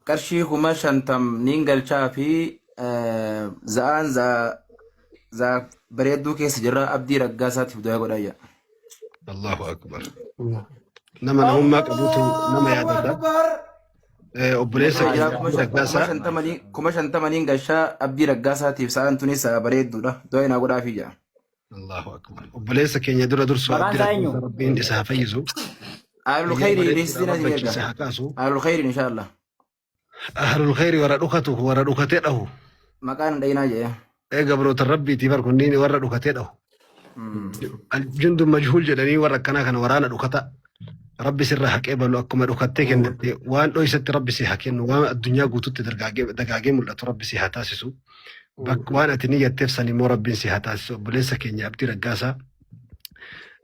qarshii kuma shantam niin galchaa fi za'aan za bareedduu keessa jirra abdii raggaasaatiif du'aa godhayya. Allahu akbar. Nama namummaa qabuutu nama yaadata. Obboleessa keenya raggaasaa. Kuma shantamaniin galchaa abdii raggaasaatiif sa'aan tunis bareedduudha. Du'aa inaa godhaafi jira. Allahu akbar. Obboleessa keenya dura dursoo abdii raggaasaa rabbiin isaa fayyisu. Ahlul khayri beeksisina jireenya. Ahlul khayri inshaallah. Ahlul khayri warra dhukatu warra dhukatee dhahu. Maqaan dhaynaa jee. Gabroota rabbiitii bar kunniin warra dhukatee dhahu. Jundu majhul jedhanii warra akkanaa kana waraana dhukata. Rabbi sirraa haqee balu akkuma dhukattee kennite waan dhoysatti rabbi si haa kennu waan addunyaa guututti dagaagee mul'atu rabbi si haa taasisu. Waan ati niyyatteef san immoo rabbiin si haa taasisu. Obboleessa keenya abdii raggaasaa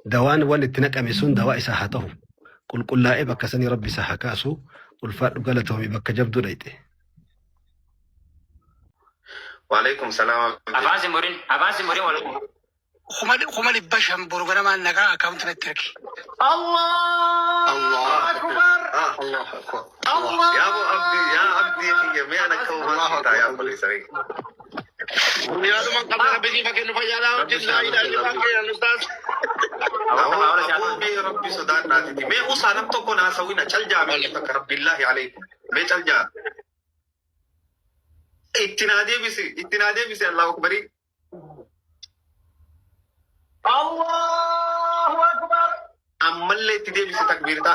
dawaan waan itti naqame sun dawaa isaa haa ta'u. Qulqullaa'ee bakka sanii rabbi isaa haa kaasu. Ulfaadhu galatoomii bakka jabduu dhayxe. Waalaikum salaam. Avansi murin wal. Khumali basham burgana naga account network. Allah akbar. Allah akbar. Allah. Ya abdi ya me ana kauma ta ya bali sari. Ya lu man qabla biji makin fayala jilla ila ila ke ustaz. Abu bi rabbi sudan nati me usanam to kona sawina chal ja me takar billahi alaykum. Me chal ja. इत्तिनादे भी से अल्लाह अकबरी अल्लाहु अकबर अमल इत्तिदे भी से तकबीर था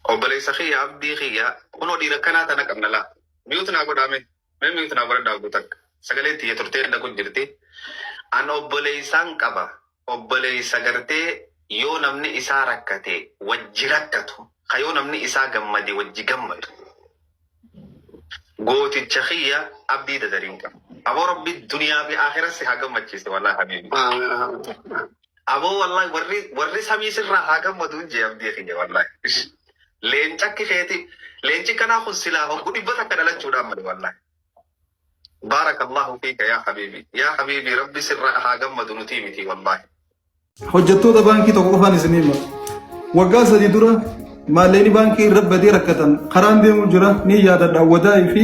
और बले सखी आप देखिए उन्होंने रखना था ना कम नला म्यूट ना को डामे मैं म्यूट ना कर डागू तक सगले थी तो तेरे ना कुछ गिरती अनो बले संकबा obboleessa gartee yoo namni isaa rakkate wajji rakkatu yoo namni isaa gammade wajji gammadu gooticha khiyya abdii dadariin qaba aboo rabbi duniyaa fi akhiraa si haa gammachiise wallahi habiibi aboo wallahi warri samii sirraa haa gammadu jee abdii khiyya wallahi leencakki keeti leenci kanaa kun silaa hongu dhibbata akka dhalachuudhaan made wallahi barakallahu fiika yaa habiibi rabbi sirraa haa gammadu nutii miti wallahi hojjettoota baankii tokko qofaan isinii hima waggaa sadii dura maalleeni baankii irra badee rakkatan karaan deemuu jira ni yaadadha wadaa'ii fi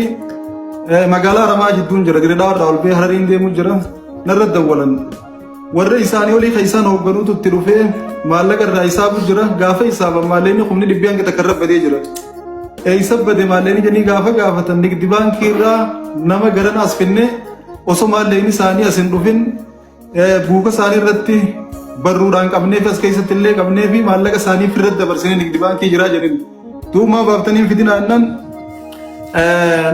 magaalaa Haramaa jidduun jira Dirreedhaa irraa ol ba'ee Harariin deemuu jira narra dawwalan warra isaanii olii kan isaan hoogganuutu itti dhufee maallaqa irraa hisaabu jira gaafa hisaaban maalleeni kumni dhibbii hanga takka irra badee jira isa bade maalleeni janii gaafa gaafatan nigdi baankii irraa nama garana as finnee osoo maalleeni isaanii as hin dhufin buuka isaanii irratti barruudhaan qabnee fi as keessatti illee qabnee fi maallaqa isaanii firratti dabarsinee nigdi baankii jiraa jedhin duumaa baaftanii fidina annan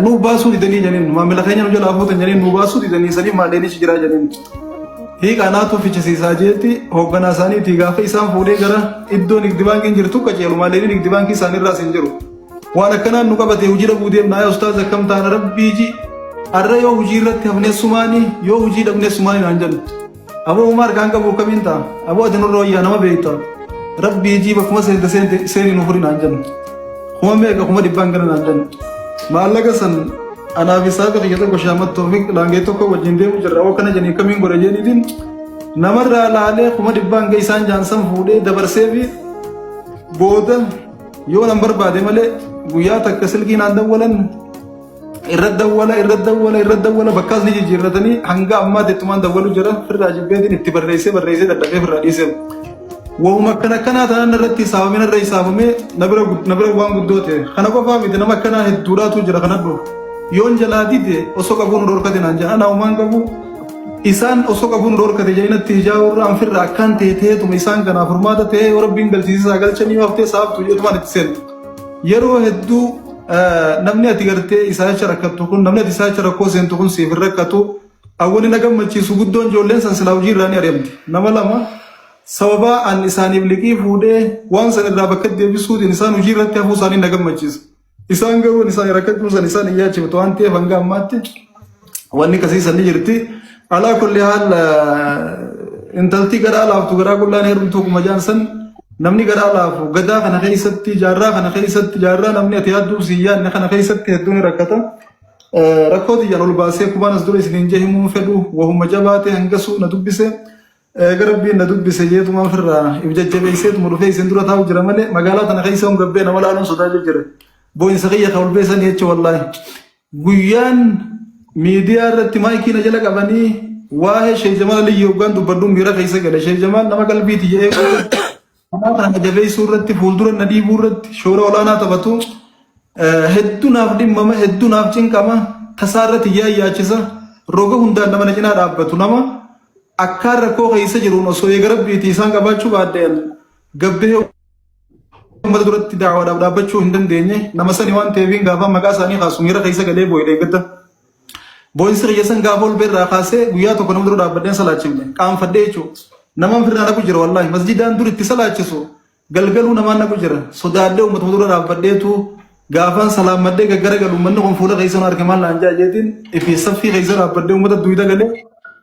nuu baasuu didanii jedhin maamila keenya nu jalaa fuutan jedhin nuu baasuu didanii sanii maalleenichi jiraa jedhin hiiqaanaatu fichisiisaa jeetti hoogganaa isaaniitii gaafa isaan fuudhee gara iddoo nigdi baankiin jirtu qaceelu maalleeni nigdi baankii isaanii irraas hin jiru waan akkanaan nu qabate hojii dhabuu deemnaa yaa ustaaz akkam taana rabbiiji arra yoo hojii irratti hafnee sumaanii yoo hojii dhabnee sumaanii naan jennu Abu Umar kan kabu kaminta Abu Adnur Roya nama beita Rabbi ji bakuma seni nufuri nanjan kuma me kuma dibangana nanjan malaga san ana bisa ka yata ko shamat tawfik lange to ko wajinde mu jarra kana jani kamin gore jeni din namarra lale kuma dibanga isan jansan fude dabarse bi boda yo number bade male guya takkasil ki nan dawalan irradawwala bakkaas ni jijjiirratanii hanga ammaa dettumaan dawwalu jira firraa jibbeetiin itti barreessee dadhabee firraa dhiisee wahuma akkanaa tanan irratti saafameen irra isaafamee na bira waan guddoo ta'e kana qofaa miti nama akkanaa hedduudhaatu jira kanadhu yoon jalaa dide osoo qabuun dhorkate naan jedhan ana uumaan qabu isaan osoo qabuun dhorkate jedhinatti hijaa'urra an firra akkaan teeteetuma isaan kanaaf furmaata ta'e yoo rabbiin galchiisisaa galchanii haftee saaftu jedhumaan itti seenu yeroo hedduu namni ati gartee isaacha rakkattu kun namni ati isaacha rakkoo seentu kun siif rakkatu awwali na gammachiisu guddoon ijoolleen san silaa hojii irraa ni ari'amti nama lama sababa an isaaniif liqii fuudhee waan san irraa bakka deebisuutiin isaan hojii irratti hafuu isaanii na gammachiisa isaan garuu isaan rakkachuu san isaan hin yaachifatu waan ta'eef hanga ammaatti wanni kasiisan ni jirti alaa kulli haal intalti garaa laaftu garaa qullaan heerumtuu kuma jaansan namni garaa laafu gadaa kana keessatti jaarraa namni ati yaadduu siyyaan kana keessatti hedduun rakkata rakkooti jan ol baasee kubaan as dura isiniin jee himuu fedhu wahuma jabaate hangasuu na dubbise garabbiin na dubbise jeetumaan firraa ibjajjabeesseetuma dhufee isin dura taa'u jira malee magaalaa tana keessa hun gabbee nama laaluun sodaachuu jira boo'insa kiyya ka ol beesanii jecha wallaahi guyyaan miidiyaa irratti maayikii na jala qabanii waa'ee Sheek Jamaal Aliyyi hoggaan dubbadhuun miira keessa gale Sheek Jamaal nama qalbiiti jedhee kanaa kana jabeessuu irratti fuuldura na dhiibuu irratti shoora olaanaa taphatu hedduu naaf dhimmama hedduu naaf cinqama tasaa irratti yaachisa roga hundaan nama na cinaa dhaabbatu nama akkaan rakkoo keessa jiruun osoo eegarabbiiti isaan qabaachuu baaddeen gabbee ummata duratti daawwadhaaf dhaabbachuu hin dandeenye nama sani waan ta'eefiin gaafa maqaa isaanii kaasu miira keessa galee boo'ee deeggadda. Boo'insi qiyyasan gaafa ol beerraa kaasee guyyaa tokko nama dura dhaabbadheen salaachifne qaanfadhee jechuudha. Namaan firnaa naqu jira wallaahi masjidaan dur itti salaachisu galgaluu namaan naqu jira sodaadhee uummata dura dhaabbadheetu gaafaan salaammadhee gaggara galu uummanni kun fuula keessa nu arge maal naan jaajeetiin ifi saffii keessa dhaabbadhee uummata duwida galee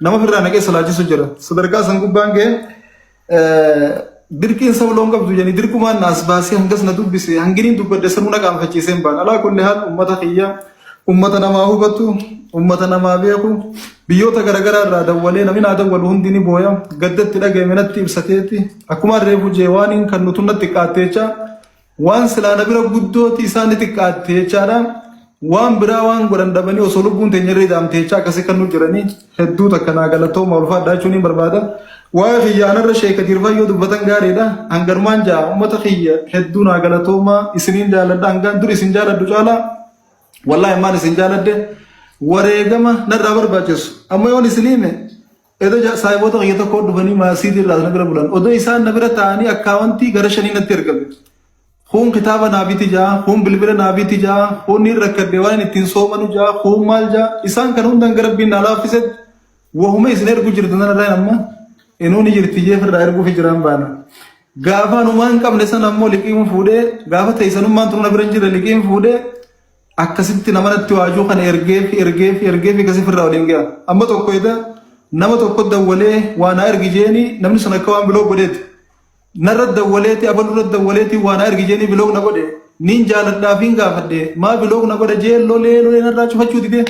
nama firraa naqee salaachisu jira. Sadarkaa san gubbaan ga'e dirqiin saba loon qabdu jedhanii dirqumaan naas baasee hangas na dubbise hanginiin dubbadde sanuu na qaanfachiisee hin baan alaa kulli haal uummata kiyya ummata namaa hubatu ummata namaa beeku biyyoota garaagaraa irraa dawwalee namni naa dawwalu hundi ni booya gaddatti dhagahame natti ibsateeti akkuma reefu jee waan kan nutu natti xiqqaatteecha waan silaana bira guddooti isaan xiqqaatteechaadha waan biraa waan godhan dhabanii osoo lubbuun teenya irra hidhamteecha akkasii kan nu jiranii hedduu takka naa galatooma ulfaadhaa jechuun hin barbaada. Waa'ee xiyyaanarra sheeka dirbayyoo dubbatan gaariidha hanganumaan jaa ummata xiyya hedduu naa galatooma isiniin jaaladha hangaan dur isin jaaladhu caalaa wallahi maan isin jaaladde wareegama narraa barbaachisu amma yoon isiniime edo saayiboota qiyya tokko dhufanii maasiitii irraa na bira bulan odoo isaan na bira ta'anii akkaawwantii gara shanii natti ergame kun kitaaba naabiti jaa kun bilbila naabiti jaa kun ni rakkadde waan ittiin soomanu jaa kun maal jaa isaan kan hundan gara rabbiin naa laaffiset wahuma isin ergu jirtu nanarraa amma inuuni jirti jeefirraa erguuf jiraan baana gaafa numaan qabne san ammoo liqiin fuudhee gaafa teessanummaan turu na bira jira liqiin fuudhee akkasitti nama natti waajuu kana ergeef akkasii firraa waliin ga'a. Amma tokko eda nama tokko dawwalee waa na ergi jeeni namni sun akka waan biloo godheeti. Narra dawwaleeti abalurra dawwaleeti waa na ergi jeeni biloo na godhe. Niin jaaladhaafiin gaafadhe maa biloo na godhe jee lolee narraa cufachuu dide.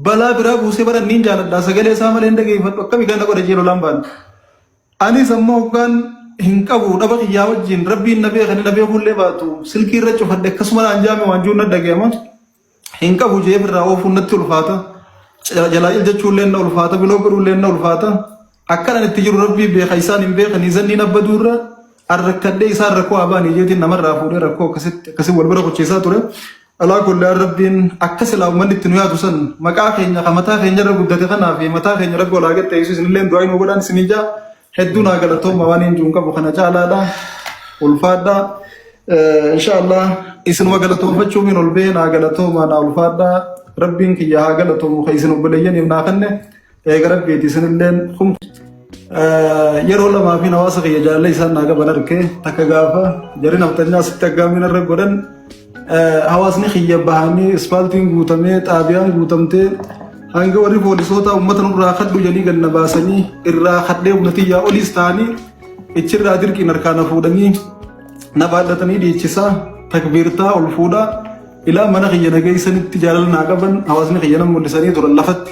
Balaa biraa buusee bara niin jaaladhaa sagalee isaa malee hin dhageeffadhu akkami kan na godhe jee lolaan baana. Anis ammoo hoggaan hin qabu dhaba qiyyaa wajjin rabbiin na beekani na beekullee baatu silkii irra cufadhe akkasuma naan jaame waanjuun na dhageema hin qabu jeef irraa oofuun natti ulfaata jalaa'il jechuullee na ulfaata biloo godhuullee na ulfaata akkanan itti jiru rabbii beeka isaan hin beekanii zanniin abbaduu irra arrakkadhee isaan rakkoo abaanii jeetiin namarraa fuudhee rakkoo akkasii wal bira qochiisaa ture alaa kullee rabbiin akkas ilaa uummanni itti nu yaadu san maqaa keenya mataa keenya irra guddate kanaa fi mataa keenya rabbi olaa gad ta'eessu isinillee du'aa hin godhaan isinii jaa hedduu naa galatooma waan hin juun qabu kana caalaadha ulfaadha inshallah isinuma galatoonfachuu min ol bee naa galatooma naa ulfaadha rabbiin kiyya haa galatoomu ka isin obboleeyyaniif naa kanne eega rabbiiti isinilleen yeroo lamaa fi hawaasa kiyya jaalala isaan naa qaban argee takka gaafa jarri naftanyaa asitti aggaamiin irra godhan hawaasni kiyya bahanii ispaaltiin guutamee xaabiyaan guutamtee hanga warri poolisoota uummata nurraa kadhu jedhanii ganna baasanii irraa kadhee humnatiyyaa oliis ta'anii ichirraa dirqiin harkaana fuudhanii na baadhatanii dhiichisaa takbiirtaa ol fuudhaa ilaa mana kiyya nageessanitti jaalala naa qaban hawaasni kiyya nama mul'isanii turan lafatti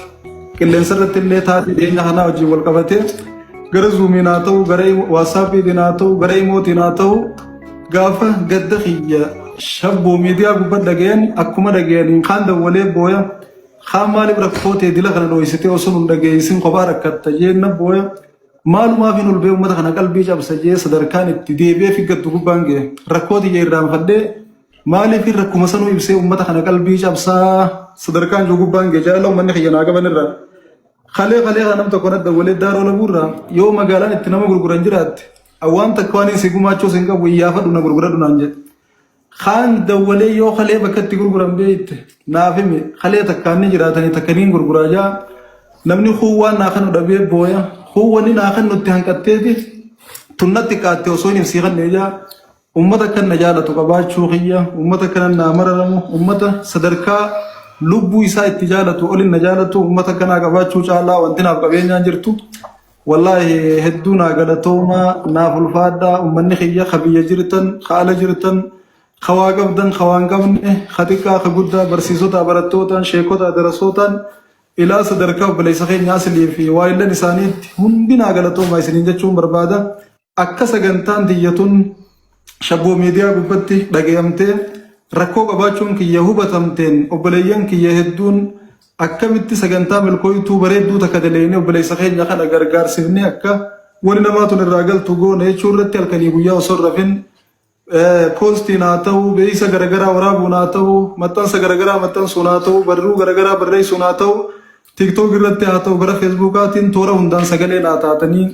qilleensa irratti illee taatee dhiyeenya kanaa wajjin wal qabatee gara zuumiin haa ta'u gara waasaappiitiin haa ta'u gara imootiin haa ta'u gaafa gadda kiyya shabboo miidiyaa gubbaa dhaga'een akkuma dhaga'aniin kaan dawwalee booya kaan maaliif rakkoote dila kana dho'isitee osoo nun dhageessin kophaa rakkatta jeenna booya maalumaaf hin ulbee uummata kana qalbii cabsa jee sadarkaan itti deebi'ee figgattu gubbaan ga'e rakkooti jee irraanfadhee maaliif rakkuma sanuu ibsee uummata kana qalbii cabsaa sadarkaan jiru gubbaan ga'e jaalala uummanni kiyya naa qaban irraa kalee kanam tokko nadda walee daaroo labuurraa yoo magaalaan itti nama gurguran jiraatte waan takka waan si gumaachuus hin qabu iyyaafadhu na gurguradhu naan jedhe kaan dawwalee yoo kalee bakka itti gurguran beeyte naaf himi kalee takkaan ni jiraatanii takkaniin gurguraa jaa namni kuuwwaan naa kan dhabee booya kuuwwani naa kan nutti hanqatteeti tunnatti qaatte osoo hin ibsii kan jaa ummata kan na jaalatu qabaachuu kiyya ummata kan na mararamu ummata sadarkaa lubbuu isaa itti jaalatu olin na jaalatu ummata kanaa qabaachuu caalaa wanti naaf qabeenyaan jirtu wallaahi hedduu naa galatooma naaf ulfaadhaa ummanni kiyya kabiyya jirtan kaala jirtan khawaa qabdan khawaan qabne khatiqaa khaguddaa barsiisota barattootaan sheekota darasootaan ilaa sadarkaa obboleessa keenya aslii fi waayillan isaaniitti hundinaa galatoomaa isiniin jechuun barbaada. Akka sagantaan diyyatuun shabboo miidiyaa gubbatti dhagayamtee rakkoo qabaachuun kiyya hubatamteen obboleeyyan kiyya hedduun akkamitti sagantaa milkooyituu bareedduu takka daleeyne obboleessa keenya kana gargaarsifne akka wani namaatun irraa galtu goone jechuu irratti halkanii guyyaa osoo rafin poostiin haa ta'u beeysa garagaraa waraabuun haa ta'u maxxansa garagaraa maxxansuun haa ta'u barruu garagaraa barreessuun haa ta'u tiktook irratti haa ta'u gara feesbuukaatiin toora hundaan sagalee naa taatanii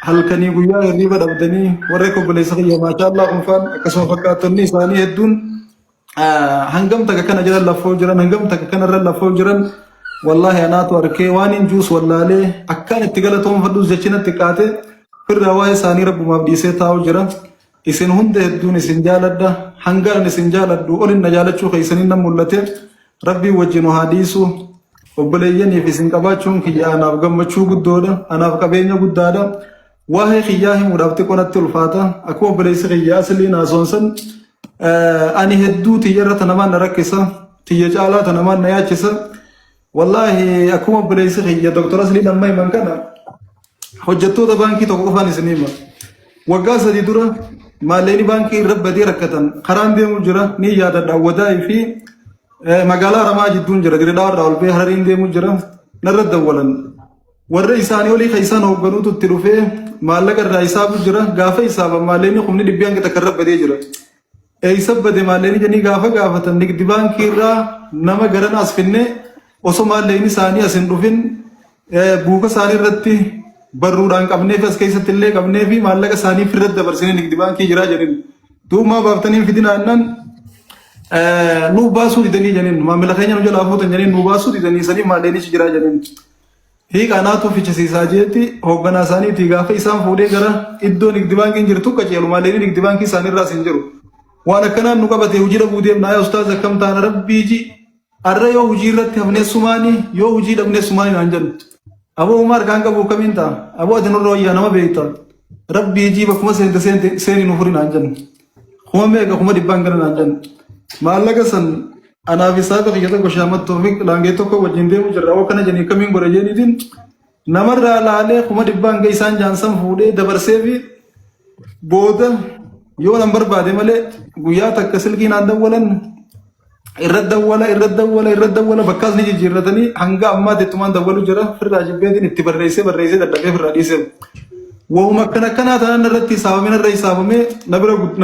halkanii guyyaa hirriba dhabdanii warra obboleessa kiyya maashaallah kunfaan akkasuma fakkaatonni isaanii hedduun hangam takka kana jiran lafoo jiran hangam takka kanarra lafoo jiran wallahi anaatu arkee waan hin juus wallaalee akkaan itti galatoomfadhus jechinatti qaate firraa waa'ee isaanii rabbumaaf dhiisee taa'u jira. Isin hunda hedduun isin jaaladha hangaan isin jaaladhu olin na jaalachuu keessaniin nan mul'ate rabbii wajjin haa dhiisu obboleeyyaniif isin qabaachuun kiyya anaaf gammachuu guddoodha anaaf qabeenya guddaadha. Waa'ee kiyyaa himuudhaaf xiqqoonatti ulfaata akkuma obboleessi kiyyaa asliin haasoonsan ani hedduu tiyyarra tanamaan na rakkisa tiyya caalaa tanamaan na yaachisa wallahi akkuma obboleessi kiyya doktor asliin amma himan kana hojjettoota baankii tokko qofaan isin hima waggaa sadii dura maalleeni baankii irra badee rakkatan karaan deemuu jira ni yaadadha wadaa'ii fi magaalaa Ramaa jidduun jira Dirreedhaa irraa ol ba'ee Harariin deemuu jira narra dawwalan warra isaanii olii keessaan hoogganuutu itti dhufee maallaqa irraa hisaabu jira gaafa hisaaban maalleeni humni dhibbiyaan gita karra badee jira. Eeysa bade maalleeni janii gaafa gaafatan nigdi baankii irraa nama garan as finne osoo maalleeni isaanii as hin dhufin buuka isaanii irratti barruudhaan qabneef as keessatti illee qabneefi maallaqa isaanii firra dabarsine nigdi baankii jiraa jedhin. Duumaa baaftanii fidinaannan nuu baasuu didanii jedhin maamila keenya nu jalaa fuutan jedhin nuu baasuu didanii sanii maalleenichi jiraa jedhin. Hiiqaanaatu fichisiisaa jeetti hoogganaa isaaniitii gaafa isaan fuudhee gara iddoo nigdi baankiin jirtu qajeelu maalleeni nigdi baankii isaanii irraas hin jiru. Waan akkanaan nu qabate hojii dhabuu deemnaa yaa ustaaz akkam taana rabbii ji arra yoo hojii irratti hafnee sumaanii yoo hojii dhabnee sumaanii naan jennu. Aboo Umar kan qabu kamiin ta'a aboo ati nurra wayyaa nama beekta rabbii ji bakkuma seeni nu furi naan jennu. Kuma meeqa kuma dhibbaan gana naan jennu. Maallaqa san anaaf isaa kiyya tokko shaamattuu fi laangee tokko wajjin deemu jirra aboo kana janii kamiin godhe jeeniitiin namarraa laalee kuma dhibbaan ga isaan jaansan fuudhee dabarsee fi booda yoo nan barbaade malee guyyaa takka silkiin aan dawwalan irra dawwala bakkaas ni jijjiirratanii hanga ammaa tettumaan dawwalu jira firraa jibbeetiin itti barreessee dadhabee firraa dhiisee. Wahuma akkanaa tanan irratti hisaabamee irra hisaabamee na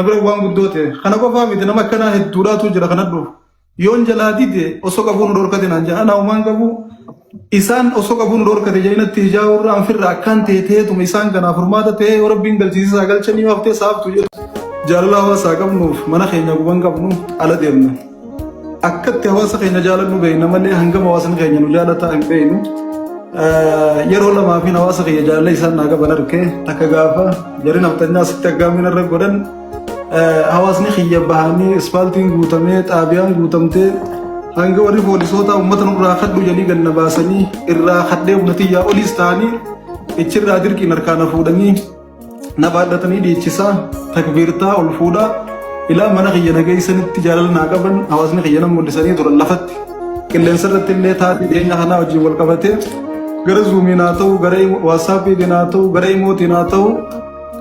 bira waan guddoo ta'e kana qofaa miti nama akkanaa hedduudhaatu jira kana dhufu. Yoon jalaa dide osoo qabuu nu dhorkate naan jedha anaa uumaan qabu isaan osoo qabuu nu dhorkate jedhinatti ijaa'urraa firraa akkaan teeteetuma isaan kanaaf furmaata ta'ee yoo rabbiin galchiisisaa galchanii haftee saaftu jedhu. Jaalala hawaasaa qabnuuf mana keenya guban qabnu ala deemna. Akkatti hawaasa keenya jaalannu beekna malee hangama hawaasni keenya nu jaalataa hin beeknu. Yeroo lamaa fi hawaasa keenya jaalala isaan naa qaban argee takka gaafa jarri naftanyaa asitti aggaamina irra godhan hawaasni kiyya bahanii ispaaltiin guutamee xaabiyaan guutamtee hanga warri poolisoota uummata nurraa kadhu jedhanii ganna baasanii irraa kadhee humnatiyyaa oliis ta'anii ichirraa dirqiin harkaana fuudhanii na baadhatanii dhiichisaa takbiirtaa ol fuudhaa ilaa mana kiyya nageessanitti jaalala naa qaban hawaasni kiyya nama mul'isanii turan lafatti qilleensa irratti illee taatee dhiyeenya kanaa wajjin wal qabatee gara zuumiin haa ta'u gara waasaapiitiin haa ta'u gara imootiin haa ta'u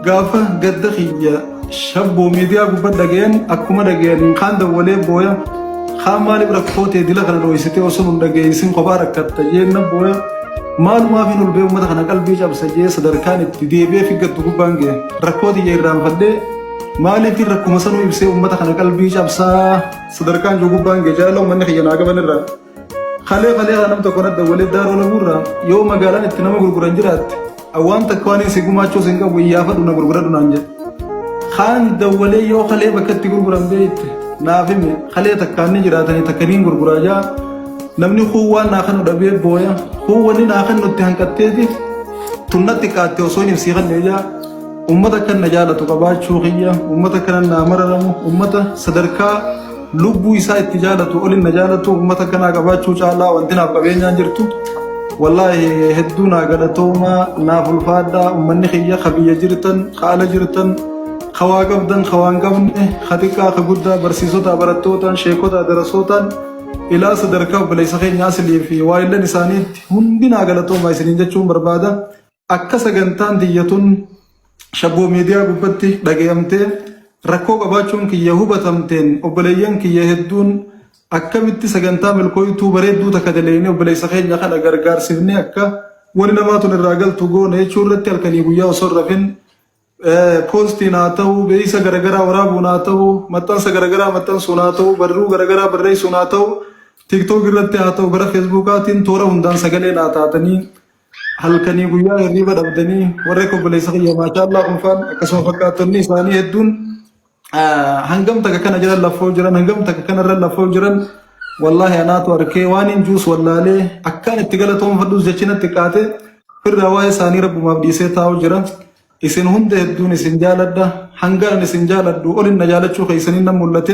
gaafa gadda kiyya shabboo miidiyaa gubbaa dhagayan akkuma dhagayan kaan dawwalee booya kaan maaliif rakkoo ta'e dila kana dho'isitee osoo nun dhageessin kophaa rakkatta jeenna booya maalumaaf hin ulbee uummata kana qalbii cabsa jee sadarkaan itti deebi'ee figgattu gubbaan ga'e rakkoo xiyya irraanfadhee maaliif rakkuma sanuu ibsee uummata kana qalbii cabsaa sadarkaan jiru gubbaan ga'e jaalala uummanni kiyya naa qaban irraa kalee nam tokko nadda walee daaroo laguurraa yoo magaalaan itti nama gurguran jiraatte awwaan takka waan si gumaachuu sin qabu iyyaafadhu na gurguradhu naan jedhe kaan dawwalee yoo kalee bakka itti gurguran beekte naaf hime kalee takkaan ni jiraatanii takka niin gurguraa jaa namni kuuwwaan naa kan dhabee booya kuuwwani naa kan nutti hanqatteeti tunnatti qaatte osoo hin ibsii kan jaa ummata kan na jaalatu qabaachuu kiyya ummata kan na mararamu ummata sadarkaa lubbuu isaa itti jaalatu olin na jaalatu ummata kanaa qabaachuu caalaa wanti naaf qabeenyaan jirtu wallaahi hedduu naa galatooma naaf ulfaadhaa ummanni kiyya kabiyya jirtan kaala jirtan khawaa qabdan khawaan qabne khatiqaa khaguddaa barsiisota barattootaan sheekota darasootaan ilaa sadarkaa obboleessa keenya aslii fi waayillan isaaniitti hundinaa galatoomaa isiniin jechuun barbaada. Akka sagantaan diyyatuun shabboo miidiyaa gubbatti dhagayamtee rakkoo qabaachuun kiyya hubatamteen obboleeyyan kiyya hedduun akkamitti sagantaa milkooyituu bareedduu takka daleeyne obboleessa keenya kana gargaarsifnee akka wani namaatun irraa galtu goone jechuu irratti halkanii guyyaa osoo rafin poostiin haa ta'u beeysa garagaraa waraabuun haa ta'u maxxansa garagaraa maxxansuun haa ta'u barruu garagaraa barreessuun haa ta'u tiktook irratti haa ta'u gara feesbuukaatiin toora hundaan sagalee naa taatanii halkanii guyyaa hirriba dhabdanii warra obboleessa kiyya maashaallah kunfaan akkasuma fakkaatonni isaanii hedduun hangam takka kana jiran lafoo jiran hangam takka kanarra lafoo jiran wallahi anaatu arkee waan hin juus wallaalee akkaan itti galatoomfadhus jechinatti qaate firraa waa'ee isaanii rabbumaaf dhiisee taa'u jira. Isin hunda hedduun isin jaaladha hangaan isin jaaladhu olin na jaalachuu keessaniin nan mul'ate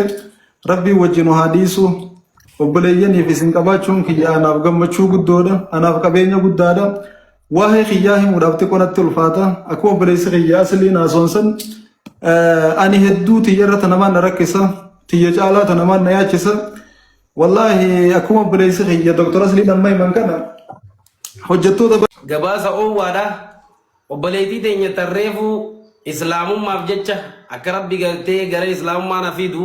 rabbii wajjin haa dhiisu obboleeyyaniif isin qabaachuun kiyya anaaf gammachuu guddoodha anaaf qabeenya guddaadha. Waa'ee kiyyaa himuudhaaf xiqqoonatti ulfaata akkuma obboleessi kiyyaa asliin haasonsan ani hedduu tiyyarra tanamaan na rakkisa tiyya caalaa tanamaan na yaachisa wallahi akkuma obboleessi kiyya doktor asliin amma himan kana hojjettoota gabaasa oowwaadha obboleettii teenya tarreefu islaamummaaf jecha akka rabbi galtee gara islaamummaa na fidu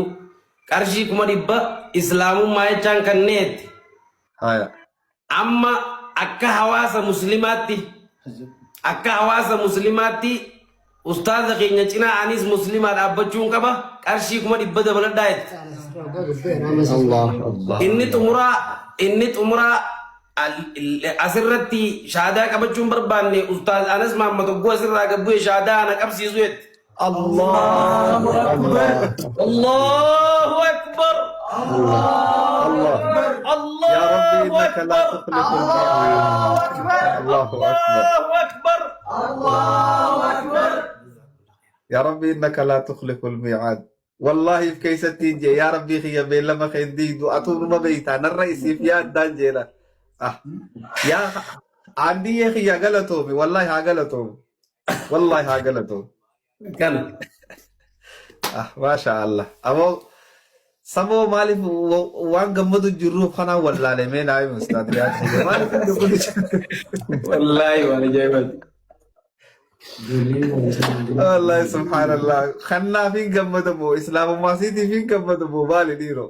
qarshii 100 islaamummaa jechaan kanneetti amma akka hawaasa muslimaatti ustaaza keenya cinaa anis muslimaa dhaabbachuun qaba qarshii 100 dabaladhaa jetti. Inni xumuraa asirratti shaadaa qabachuun barbaanne ustaaz Anas Mahammad Oggoo asirraa gabbu'e shaadaa ana qabsiisu jetti. Allahu akbar. Allahu akbar. Allahu akbar. Allahu akbar. Allahu akbar. Allahu akbar. يا ربي إنك لا تخلف الميعاد والله في كيستي يا ربي خي بين لما خندي دو أطول ما بيتا الرئيس في ياد دانجيلا يا عندي يا خي يا غلطومي والله ها غلطومي والله ها غلطومي كان ما شاء الله أبو سمو مالي وان غمدو جروب خنا والله لمن أي مستعد يا مالي والله وانا جايبت والله سبحان الله خنا فين قمدبو اسلام ما سيدي فين قمدبو بالي ديرو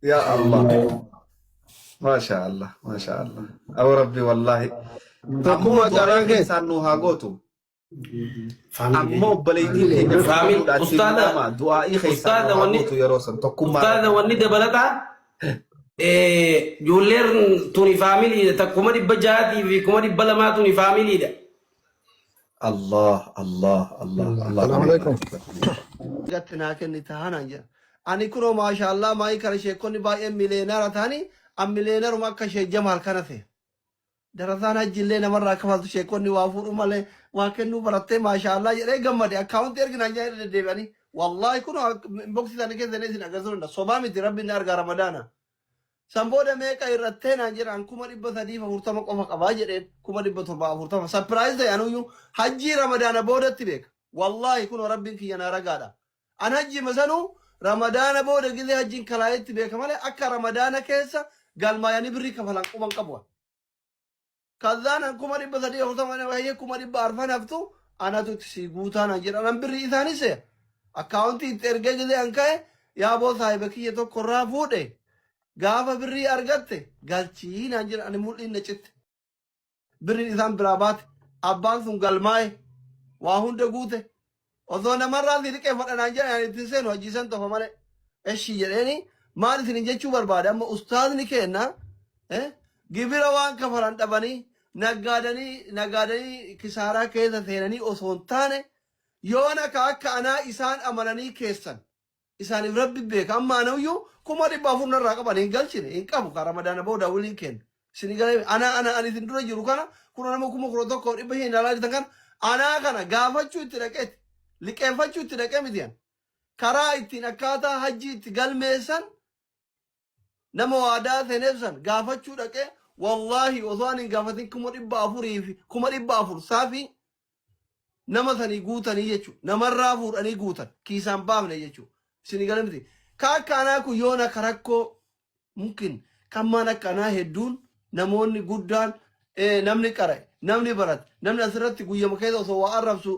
يا الله ما شاء الله ما شاء الله او ربي والله Akkuma carraa kee سانو هاغوتو امو بليدي استاذ دعائي خيسان هاغوتو يا روسن استاذ وني دبلتا جولير توني فاميلي تكوما دي بجاتي في كوما دي بلما توني فاميلي ده الله الله الله الله السلام عليكم. gattinaa kenni tahanaan jira ani kunoo maashaallah maayii kana sheekonni baay'een mileenaara ta'anii an mileenaruma akka ishee jamaal kana ta'e darasaan hajjillee namarraa kafaltu sheekonni waa fuudhu malee waa kennuu barattee maashaallah jedhee gammade akkaawunti erginaan jaa irra deddeebi'anii wallaahi kunoo boksii sana keessa isin agarsiisuu danda'a sobaa miti rabbiin argaa ramadaana san booda meeqa irrattee naan jedhan 340 qofa qabaa jedheen 740 sapiraayiz ta'e anuyyuu hajjii ramadaana boodatti beeka wallaahi kunoo rabbiin kiyya naa ragaadha an hajji masanuu ramadaana booda gizee hajjiin kalaayetti beeka malee akka ramadaana keessa galmaayanii birrii kafalan quban qabu kazaan 340 wayyee 400 haftu anatu si guutaa naan jedhan an birrii isaanis akkaawuntii itti ergee gizee an ka'e yaa boo saahiba kiyya tokko irraa fuudhe gaafa birrii argatte galchii naan jedhan ani mul'iin na citte birriin isaan biraa baate abbaan sun galmaa'e waa hunda guute osoo namarraa si liqeeffadha naan jedhan ani ittiin seenu hajjiisan tofa malee eshi jedheeni maal isin jechuu barbaade amma ustaazni kenna gibira waan kafalan dhabanii naggaadanii kisaaraa keessa seenanii osoo hin taane yoon akka anaa isaan amananii keessan isaaniif rabbi beeka amma anayyuu 400 narraa qaban hin galchine hin qabu ka ramadaana booda waliin kenna isin galee ani isin dura jiru kana kun nama 1100 hin ilaalaa kan ana kana gaafachuu itti dhaqeeti liqeeffachuu itti dhaqee mitiyan karaa ittiin akkaataa hajjii itti galmeessan nama waadaa seeneefsan gaafachuu dhaqee wallaahi osoo ani gaafatin 400 fi 400 saafii nama sanii guutanii jechuudha. Namarraa fuudhanii guutan kiisaan baafne jechuudha. Isin gala miti. Ka akkanaa kun yoona karakkoo mungkin kan mana akkanaa hedduun namoonni guddaan namni qara'e namni barate namni asirratti guyyama keessa osoo waa arrabsu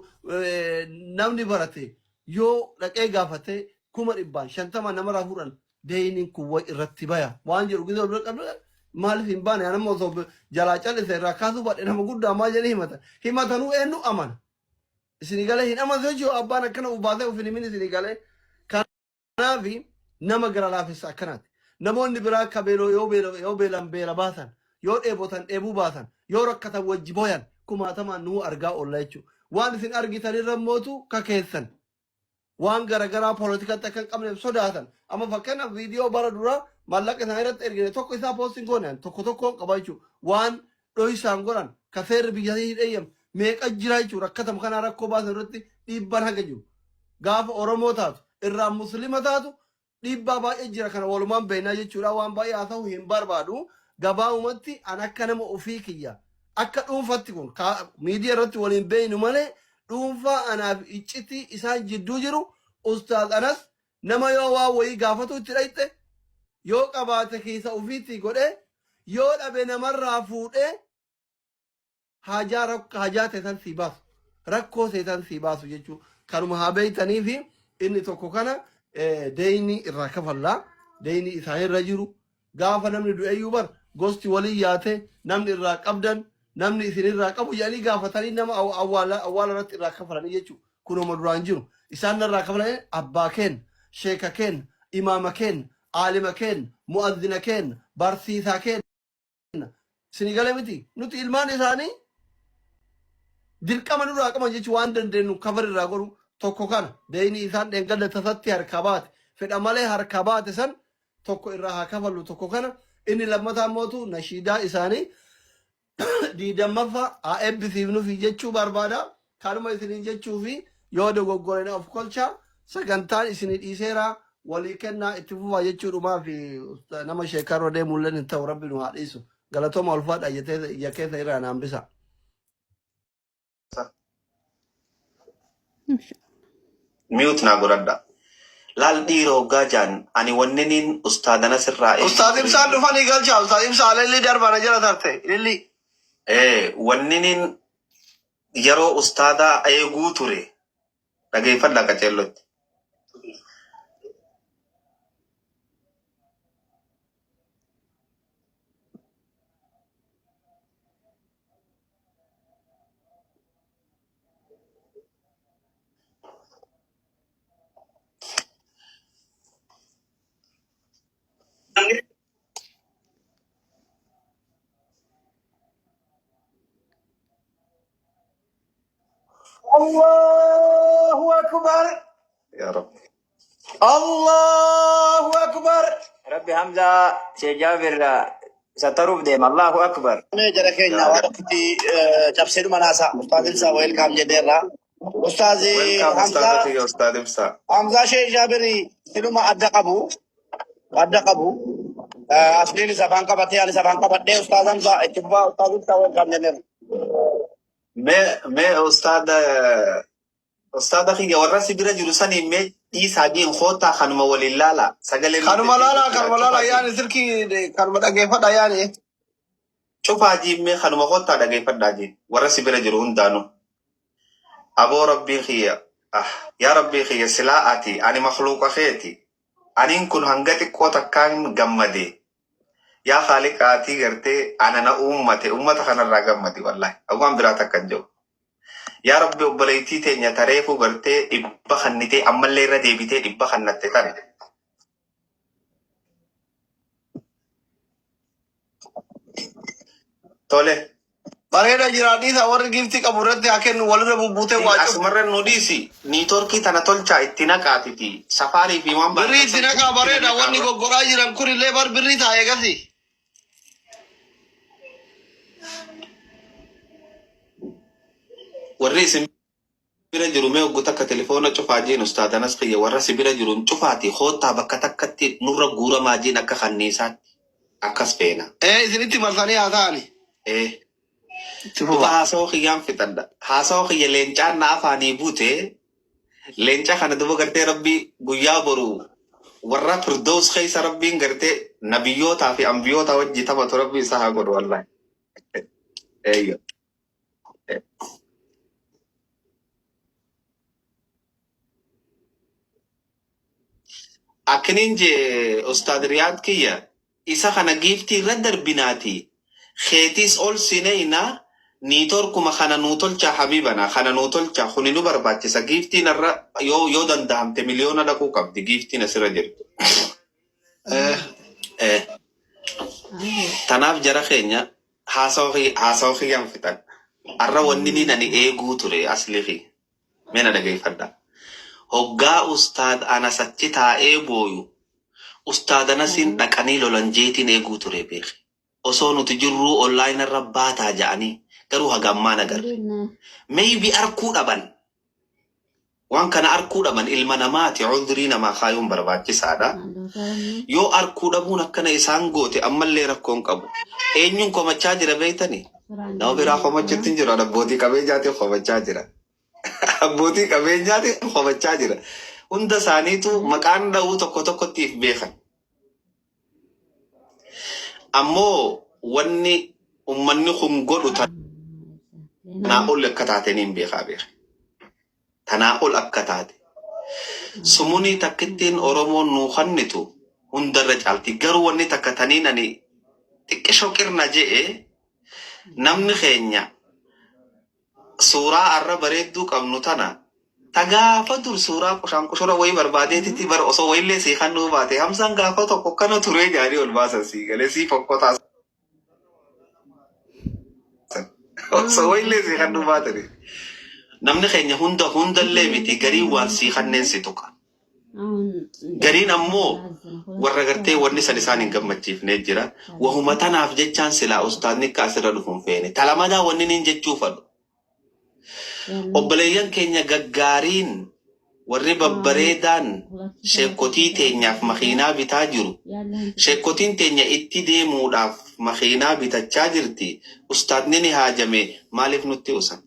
namni barate yoo dhaqee gaafate 1,150 namarraa fuudhan deeyiniin kun way irratti baya waan jedhu gidoo bira qabna maaliif hin baane nama osoo jalaa callise irraa kaasuu baadhe nama guddaa maa jedhee himatanuu eenyu amana isin galee hin amanu jechuun abbaan akkana ubaatee ufin himin isin galee kanaafi nama gara laafessa akkanaati namoonni biraa akka beeloo yoo beelan beela baasan yoo dheebotan dheebuu baasan yoo rakkatan wajji boyan kumaatamaan nuu argaa oolla jechuudha waan isin argitanirra mootu ka keessan waan garagaraa poolootikatti akka hin qabneef sodaatan amma fakkeenyaaf viidiyoo bara duraa maallaqa isaan irratti ergine tokko isaa poostiin gooneen tokkoon qaba jechuudha waan dho'isaan godhan ka seerri biyyattii hidheeyyam meeqa jira jechuudha rakkatam kanaa rakkoo baasan irratti dhiibban haga jiru gaafa oromoo taatu irraa muslima taatu dhiibbaa baay'ee jira kana walumaan beeknaa jechuudha waan baay'ee haa ta'u hin barbaadu gabaabumatti an akka nama ofii kiyya akka dhuunfatti kun miidiyaa irratti waliin beeynu malee dhuunfaa anaaf iccitii isaan jidduu jiru ustaaz anas nama yoo waa wayii gaafatu itti dhayxe yoo qabaate keessa ofiitti godhe yoo dhabe namarraa fuudhee hajaa teessan sii baasu rakkoo teessan sii baasu jechuudha kanuma haa beeytanii fi inni tokko kana deeyni irraa kafallaa deeyni isaanirra jiru gaafa namni du'eeyyuu bar gosti walii yaate namni irraa qabdan namni isin irraa qabu jedhanii gaafatanii nama awwaala irratti irraa kafalanii jechuudha kunuma duraan jiru isaan irraa kafalanii abbaa keen sheeka keen imaama keen aalima keen mu'azzina keen barsiisaa keen isin galee miti nuti ilmaan isaanii dirqama nurraa qaban jechuun waan dandeenyu kafar irraa godhu tokko kana deeyni isaan dheengadda tasatti harkaa baate fedha malee harkaa baate san tokko irraa haa kafallu tokko kana inni lammataa mootu nashiidaa isaanii diidammaffaa haa eebbisiifnuufi jechuu barbaada kanuma isiniin jechuu fi yoo dogoggoreen of kolchaa sagantaan isinii dhiiseera walii kennaa itti fufaa jechuudhumaa fi nama sheekarra deemulleen hin ta'u rabbi nu haa dhiisu galatooma ulfaadha ija keessa irraa naan bisa. Mute na godhadha. Laal dhiiroo gaajaan ani wanniniin ustaadana sirraa Ustaad Ibsaan dhufanii galchaa Ustaad Ibsaan illee darbana jala tarte illi. Wanniniin yeroo ustaadaa eeguu ture dhageeffadha qaceellotti. الله أكبر يا رب. الله أكبر ربي حمزة شيخ جابر ستروف ديم الله أكبر جرى كينا وقتي تفسير مناسا أستاذ إنسا ويلكم جديرا أستاذ حمزة أستاذ إمسا حمزة شيخ جابري سلوما أدقبو أصلي سبان كبتي على سبان كبتي أستاذ حمزة اتفاق أستاذ إنسا ويلكم جديرا ما أستاذ أخي ورا سبيرة جلساني ما يساعدين خوتا خانم ولله سجل خانم لا يعني تركي خانم دقيقة فدا يعني شوف هاجي ما خانم خوتا دقيقة فدا جي ورا سبيرة جلون دانو أبو ربي خيا يا ربي خيا سلاءتي أنا مخلوق خيتي أنا إن كن هنگتي كوتا كان جمدي يا خالق آتي करते أنا أمة خنا راجمتي والله أقوم براتك كنجو يا ربي وبليتي تاني تعرفوا करते إبّا خنتي أمّا اللي ردي بيته إبّا خنتي تاني تولي Bareeda jiraadhiisa warri giftii qabu irratti haa kennu walirra bubbuutee waa cufu. Asmarra nuudisi niitorkii tana tolchaa itti naqaatiti safaarii fi waan birrii itti naqaa bareeda wanni goggoraa jiran kun illee bar birrii taa'ee gasi. warri isin bira jiru mee oggu takka telefoona cufaa jiin ustaadanas qiyya warra si bira jiruun cufaati hoottaa bakka takkatti nurra guuramaa jiin akka kanniisaatti akkas feena. Isinitti marsanii haa ta'ani. Duba haasawaa kiyyaan fixadha. Haasawaa kiyya leencaan na afaanii buute leenca kana duba gartee rabbii guyyaa boru warra firdoos keessa rabbiin gartee nabiyyootaa fi ambiyoota wajji taphatu rabbii isaa haa godhu wallahi. Eeyyo. Akkiniin je Ustaad Riyaad kiyya isa kana giiftii irra darbinaati. Keetis ol sineyna niitor kuma kana nuu tolcha habibana kana nuu tolcha kuni nu barbaachisa giiftiin irra yoo danda'amte miliyoona dhaquu qabdi giiftiin asirra jirtu. Tanaaf jara keenya haasawaa kiyyaan fixan. Arra wanni ni nani eeguu ture aslifi. Mena dhageeffadha. Hoggaa Ustaad Anas achi taa'ee booyu Ustaad Anasin dhaqanii lolan jeetiin eeguu ture beeki. Osoo nuti jirruu online irra baataa ja'anii garuu hagammaan agarre. Maybe arkuu dhaban. Waan kana arkuu dhaban ilma namaati cudrii namaa kaayuun barbaachisaadha. Yoo arkuu dhabuun akkana isaan goote ammallee rakkoon qabu. Eenyuun komachaa jira beeytanii? Nama biraa komachuutti hin jiru. Abbootii qabeenyaati komachaa jira. Abbootii qabeenyaati komachaa jira. Hunda isaaniitu maqaan dha'uu tokko tokkottiif beekan. Ammoo wanni ummanni kun godhu tanaa ol akka taateen hin beekaa beeka. Tanaa ol akka taate. Sumunii takkittiin Oromoon nuu kannitu hundarra caalti. Garuu wanni takka taniin ani xiqqishoo qirna je'e namni keenya suuraa arra bareedduu qabnu tana tagaafa dur suuraa kushankushura wayii barbaadeetitti bar osoo wayillee sii kannuu baate hamsaan gaafa tokko kana turee gaarii ol baasan sii galee sii fokkotaa osoo wayillee sii kannuu baatani namni keenya hundallee miti garii waan sii kanneen si tuqa gariin ammoo warra gartee wanni san isaan hin gammachiifnee jira wahuma tanaaf jechaan silaa ustaadni akka asirra dhufuun feene talamadaa wanni nin jechuu fadhu obboleeyyan keenya gaggaariin warri babbareedaan sheekotii teenyaaf makiinaa bitaa jiru. Sheekotiin teenya itti deemuudhaaf makiinaa bitachaa jirti. Ustaadni ni haajame maaliif nutti usan?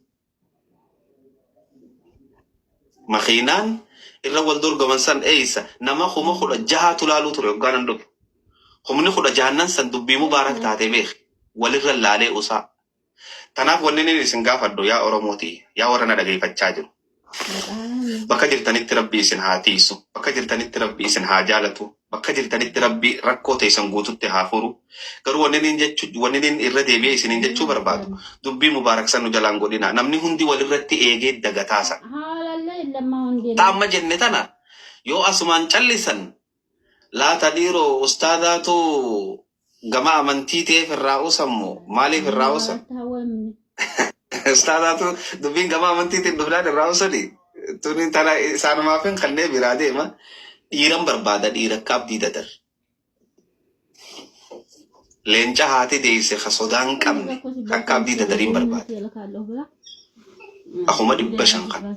Makiinaan irra wal dorgoman san eeysa nama kuma 16 tulaaluu ture hoggaan dhufu. Humni 16 san dubbii mubaarak taate beek walirra laalee usaa. Tanaaf wanni ni isin gaafadhu yaa Oromooti yaa warra na dhageeffachaa jiru. Bakka jirtanitti rabbii isin haa tiisu. Bakka jirtanitti rabbii isin haa jaalatu. Bakka jirtanitti rabbii rakkoo teessan guututti haa furu. Garuu wanni ni irra deebi'ee isiniin jechuu barbaadu. Dubbii mubaarak san nu jalaan godhina. Namni hundi walirratti eegee dagataasa. Taamma jenne tana yoo asumaan callisan laata dhiiroo ustaadaatu gama amantii ta'eef irraa usammoo maaliif irraa usam? Ustaadaatu dubbiin gama amantiitiin dhufnaan irraa usanii tuni tana isaanumaaf hin kannee biraa deema dhiiran barbaada dhiira akka abdii dadar. Leenca haati deeyse ka sodaan qabne akka abdii dadariin barbaada. Akuma 500 qaba.